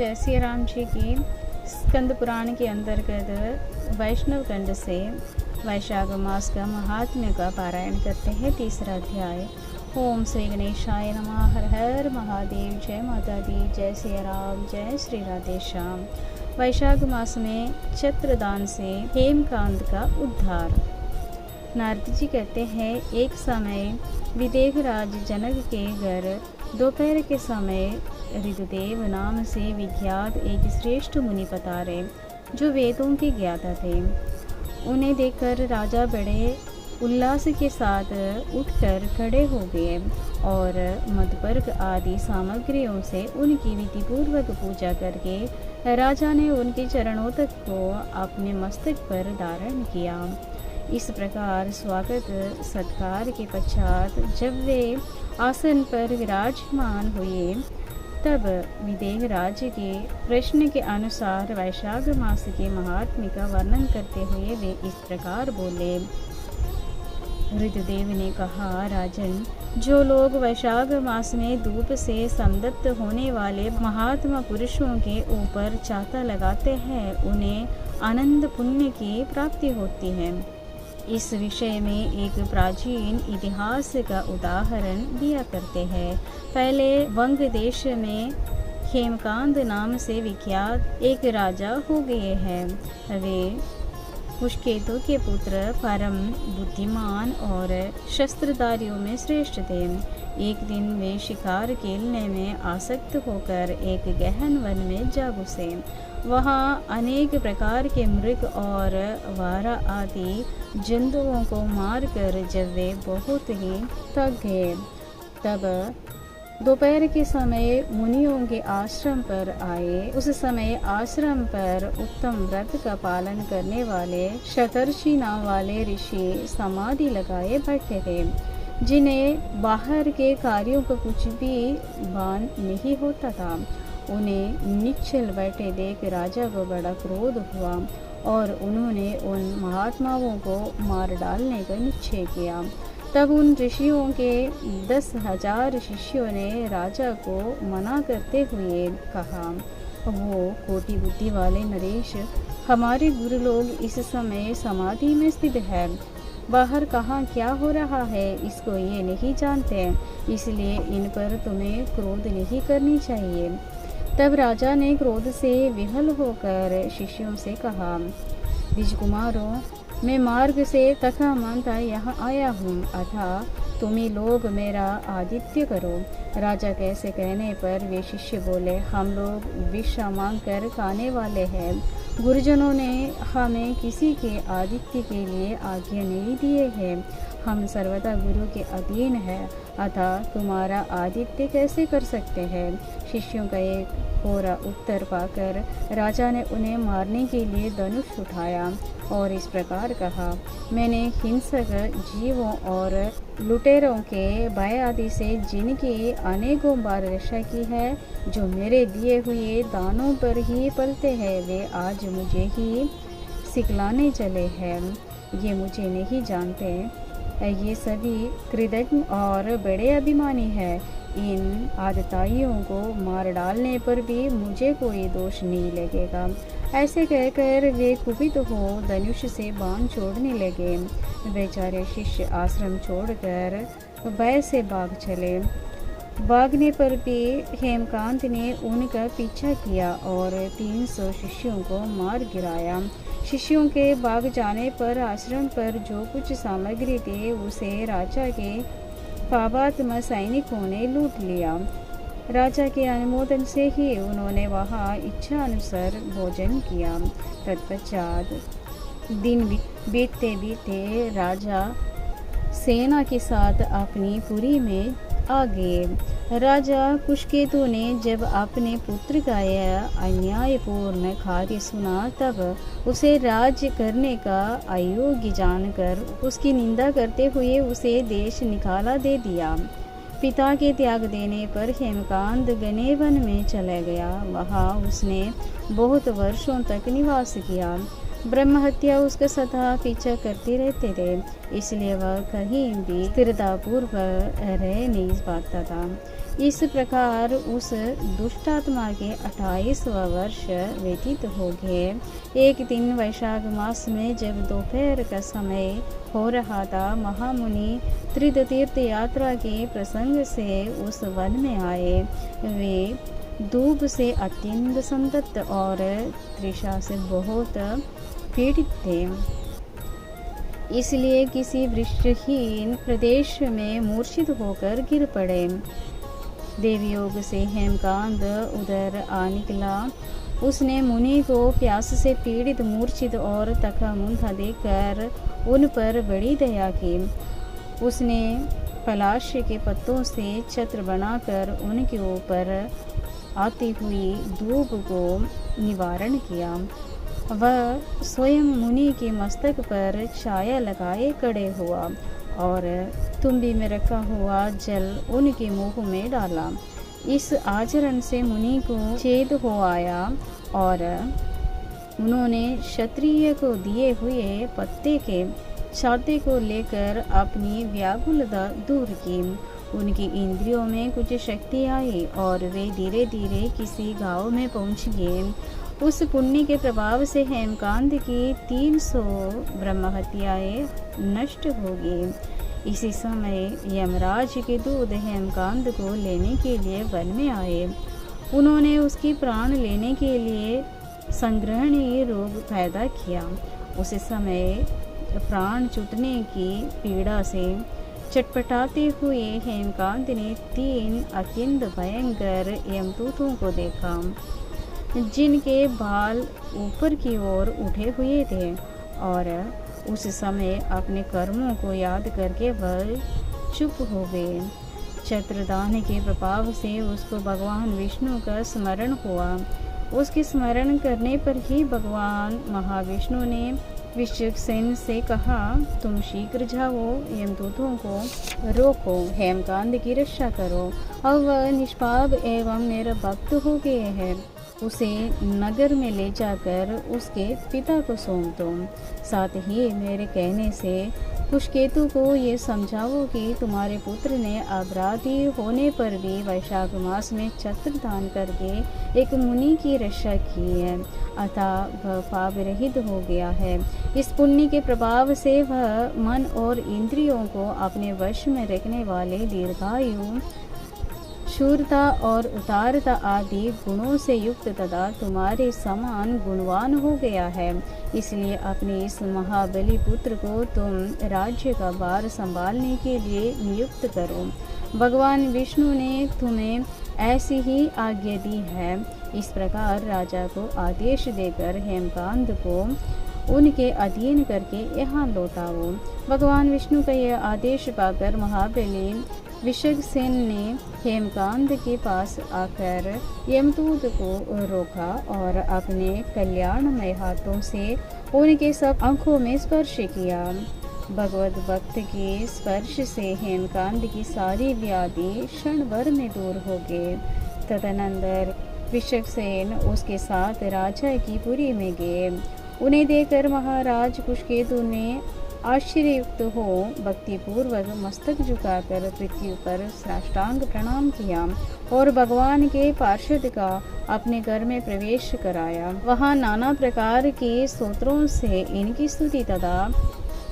जय श्री राम जी की स्कंद पुराण के अंतर्गत वैष्णव खंड से वैशाख मास का महात्म्य का पारायण करते हैं। तीसरा अध्याय। ओम श्री गणेशाय नमः। हर हर महादेव। जय माता दी। जय श्री राम। जय श्री राधे श्याम। वैशाख मास में छत्रदान से हेमकांत का उद्धार। नारद जी कहते हैं, एक समय विदेह राज जनक के घर दोपहर के समय ऋतुदेव नाम से विख्यात एक श्रेष्ठ मुनि पधारे, जो वेदों के ज्ञाता थे। उन्हें देखकर राजा बड़े उल्लास के साथ उठकर खड़े हो गए और मधुपर्क आदि सामग्रियों से उनकी विधिपूर्वक पूजा करके राजा ने उनके चरणों तक को अपने मस्तक पर धारण किया। इस प्रकार स्वागत सत्कार के पश्चात जब वे आसन पर विराजमान हुए, तब विदेह राज के प्रश्न के अनुसार वैशाख मास के महात्म्य का वर्णन करते हुए वे इस प्रकार बोले। ऋतुदेव ने कहा, राजन, जो लोग वैशाख मास में धूप से संतप्त होने वाले महात्मा पुरुषों के ऊपर चाता लगाते हैं, उन्हें आनंद पुण्य की प्राप्ति होती है। इस विषय में एक प्राचीन इतिहास का उदाहरण दिया करते हैं। पहले वंग देश में हेमकांत नाम से विख्यात एक राजा हो गए हैं। वे पुष्केतु के पुत्र, परम बुद्धिमान और शस्त्रधारियों में श्रेष्ठ थे। एक दिन वे शिकार खेलने में आसक्त होकर एक गहन वन में जा घुसे। वहाँ अनेक प्रकार के मृग और वारा आदि जंतुओं को मारकर जब वे बहुत ही थक गए, तब दोपहर के समय मुनियों के आश्रम पर आए। उस समय आश्रम पर उत्तम व्रत का पालन करने वाले शतर्षि नाम वाले ऋषि समाधि लगाए बैठे थे, जिन्हें बाहर के कार्यों का कुछ भी भान नहीं होता था। उन्हें निश्चल बैठे देख राजा को बड़ा क्रोध हुआ और उन्होंने उन महात्माओं को मार डालने का निश्चय किया। तब उन ऋषियों के 10,000 शिष्यों ने राजा को मना करते हुए कहा, वो कोटि बुद्धि वाले नरेश, हमारे गुरु लोग इस समय समाधि में स्थित है। बाहर कहाँ क्या हो रहा है इसको ये नहीं जानते, इसलिए इन पर तुम्हें क्रोध नहीं करनी चाहिए। तब राजा ने क्रोध से विहल होकर शिष्यों से कहा, द्विजकुमारों, मैं मार्ग से थका मानता यहाँ आया हूँ, अतः तुम्ही लोग मेरा आतिथ्य करो। राजा कैसे कहने पर वे शिष्य बोले, हम लोग भिक्षा मांग कर खाने वाले हैं। गुरुजनों ने हमें किसी के आतिथ्य के लिए आज्ञा नहीं दिए है। हम सर्वदा गुरु के अधीन है, अतः तुम्हारा आतिथ्य कैसे कर सकते हैं। शिष्यों का एक कोरा उत्तर पाकर राजा ने उन्हें मारने के लिए धनुष उठाया और इस प्रकार कहा, मैंने हिंसक जीवों और लुटेरों के भय आदि से जिनकी अनेकों बार रक्षा की है, जो मेरे दिए हुए दानों पर ही पलते हैं, वे आज मुझे ही सिखलाने चले हैं। ये मुझे नहीं जानते, ये सभी कृतज्ञ और बड़े अभिमानी हैं। इन आदताइयों को मार डालने पर भी मुझे कोई दोष नहीं लगेगा। ऐसे कहकर वे कुपित हो धनुष से बाण छोड़ने लगे। बेचारे शिष्य आश्रम छोड़कर भय से भाग चले। भागने पर भी हेमकांत ने उनका पीछा किया और 300 शिष्यों को मार गिराया। शिष्यों के भाग जाने पर आश्रम पर जो कुछ सामग्री थी उसे राजा के पापात्मा सैनिकों ने लूट लिया। राजा के अनुमोदन से ही उन्होंने वहाँ इच्छा अनुसार भोजन किया। तत्पश्चात दिन बीतते बीतते राजा सेना के साथ अपनी पुरी में आ गए। राजा पुष्केतु ने जब अपने पुत्र का यह अन्यायपूर्ण कार्य सुना, तब उसे राज्य करने का अयोग्य जानकर उसकी निंदा करते हुए उसे देश निकाला दे दिया। पिता के त्याग देने पर हेमकांत घने वन में चला गया। वहाँ उसने बहुत वर्षों तक निवास किया। ब्रह्म हत्या उसका सदा पीछा करती रहते थे, इसलिए वह कहीं भी स्थिरतापूर्वक रह नहीं पाता था। इस प्रकार उस दुष्टात्मा के 28वां वर्ष व्यतीत हो गए। एक दिन वैशाख मास में जब दोपहर का समय हो रहा था, महामुनि त्रिदतीर्थ यात्रा के प्रसंग से उस वन में आए। वे धूप से अत्यंत संतप्त और तृषा से बहुत पीड़ित थे, इसलिए किसी वृक्षहीन प्रदेश में मूर्छित होकर गिर पड़े। देवयोग से हेमकांत उधर आ निकला। उसने मुनि को प्यास से पीड़ित, मूर्छित और तका मुंधा देखकर उन पर बड़ी दया की। उसने पलाश के पत्तों से छत्र बनाकर उनके ऊपर आती हुई धूप को निवारण किया। वह स्वयं मुनि के मस्तक पर छाया लगाए खड़े हुआ और तुम्बी में रखा हुआ जल उनके मुंह में डाला। इस आचरण से मुनि को छेद हो आया और उन्होंने क्षत्रिय को दिए हुए पत्ते के छाते को लेकर अपनी व्याकुलता दूर की। उनकी इंद्रियों में कुछ शक्ति आई और वे धीरे धीरे किसी गांव में पहुंच गए। उस पुण्य के प्रभाव से हेमकांत की 300 ब्रह्महत्याएं नष्ट हो गई। इसी समय यमराज के दूत हेमकांत को लेने के लिए वन में आए। उन्होंने उसकी प्राण लेने के लिए संग्रहणीय रोग पैदा किया। उस समय प्राण छूटने की पीड़ा से चटपटाते हुए हेमकांत ने 3 अत्यंत भयंकर यमदूतों को देखा, जिनके बाल ऊपर की ओर उठे हुए थे, और उस समय अपने कर्मों को याद करके वह चुप हो गए। छत्रदान के प्रभाव से उसको भगवान विष्णु का स्मरण हुआ। उसके स्मरण करने पर ही भगवान महाविष्णु ने विश्वक्सेन से कहा, तुम शीघ्र जाओ, यमदूतों को रोको, हेमकांत की रक्षा करो। अब वह निष्पाप एवं मेरा भक्त हो गए हैं। उसे नगर में ले जाकर उसके पिता को सौंप दो। साथ ही मेरे कहने से कुशकेतु को ये समझाओ कि तुम्हारे पुत्र ने अपराधी होने पर भी वैशाख मास में छत्र दान करके एक मुनि की रक्षा की है, अतः वह पाप रहित हो गया है। इस पुण्य के प्रभाव से वह मन और इंद्रियों को अपने वश में रखने वाले दीर्घायु, शूरता और उदारता आदि गुणों से युक्त तथा तुम्हारे समान गुणवान हो गया है। इसलिए अपने इस महाबली पुत्र को तुम राज्य का भार संभालने के लिए नियुक्त करो। भगवान विष्णु ने तुम्हें ऐसी ही आज्ञा दी है। इस प्रकार राजा को आदेश देकर हेमकांत को उनके अधीन करके यहाँ लौटाओ। भगवान विष्णु का यह आदेश पाकर महाबली विश्वक्सेन ने हेमकांत के पास आकर यमदूत को रोका और अपने कल्याणमय हाथों से उनके सब आंखों में स्पर्श किया। भगवत भक्त के स्पर्श से हेमकांत की सारी व्याधि क्षण भर में दूर हो गए। तदनंतर विश्वक्सेन उसके साथ राजा की पुरी में गए। उन्हें देखकर महाराज कुशकेतु ने आश्चर्ययुक्त हो भक्तिपूर्वक मस्तक झुकाकर पृथ्वी पर साष्टांग प्रणाम किया और भगवान के पार्षद का अपने घर में प्रवेश कराया। वहाँ नाना प्रकार के स्तोत्रों से इनकी स्तुति तथा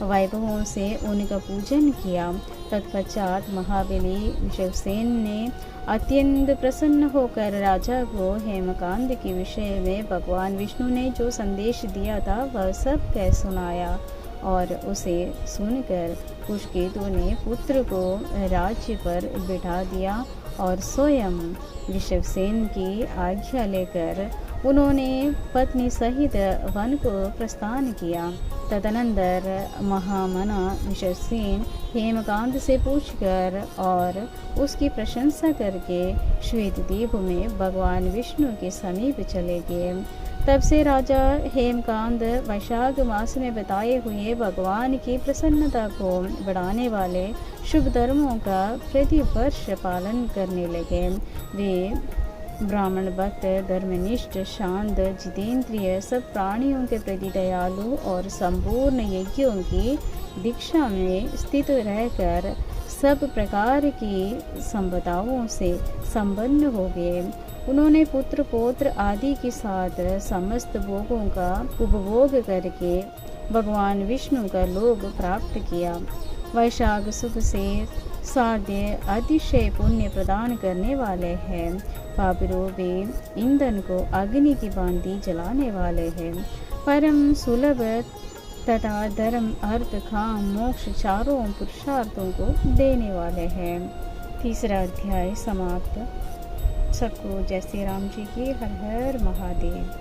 वैभवों से उनका पूजन किया। तत्पश्चात महाबली विश्वक्सेन ने अत्यंत प्रसन्न होकर राजा को हेमकांत के विषय में भगवान विष्णु ने जो संदेश दिया था वह सब कह सुनाया, और उसे सुनकर कुशकेतु ने पुत्र को राज्य पर बिठा दिया और स्वयं विश्वक्सेन की आज्ञा लेकर उन्होंने पत्नी सहित वन को प्रस्थान किया। तदनंतर महामना विश्वक्सेन हेमकांत से पूछकर और उसकी प्रशंसा करके श्वेतद्वीप में भगवान विष्णु के समीप चले गए। तब से राजा हेमकांत वैशाख मास में बताए हुए भगवान की प्रसन्नता को बढ़ाने वाले शुभ धर्मों का प्रतिवर्ष पालन करने लगे। वे ब्राह्मण भक्त, धर्मनिष्ठ, शांत, जितेंद्रिय, सब प्राणियों के प्रति दयालु और संपूर्ण यज्ञों की दीक्षा में स्थित रहकर सब प्रकार की संपदाओं से संपन्न हो गए। उन्होंने पुत्र पौत्र आदि के साथ समस्त भोगों का उपभोग करके भगवान विष्णु का लोक प्राप्त किया। वैशाख शुभ से साध्य अतिशय पुण्य प्रदान करने वाले हैं। पापिरों वे ईंधन को अग्नि की भांति जलाने वाले हैं। परम सुलभ तथा धर्म अर्थ काम मोक्ष चारों पुरुषार्थों को देने वाले हैं। तीसरा अध्याय समाप्त। सबको जय श्री राम जी की हर हर महादेव।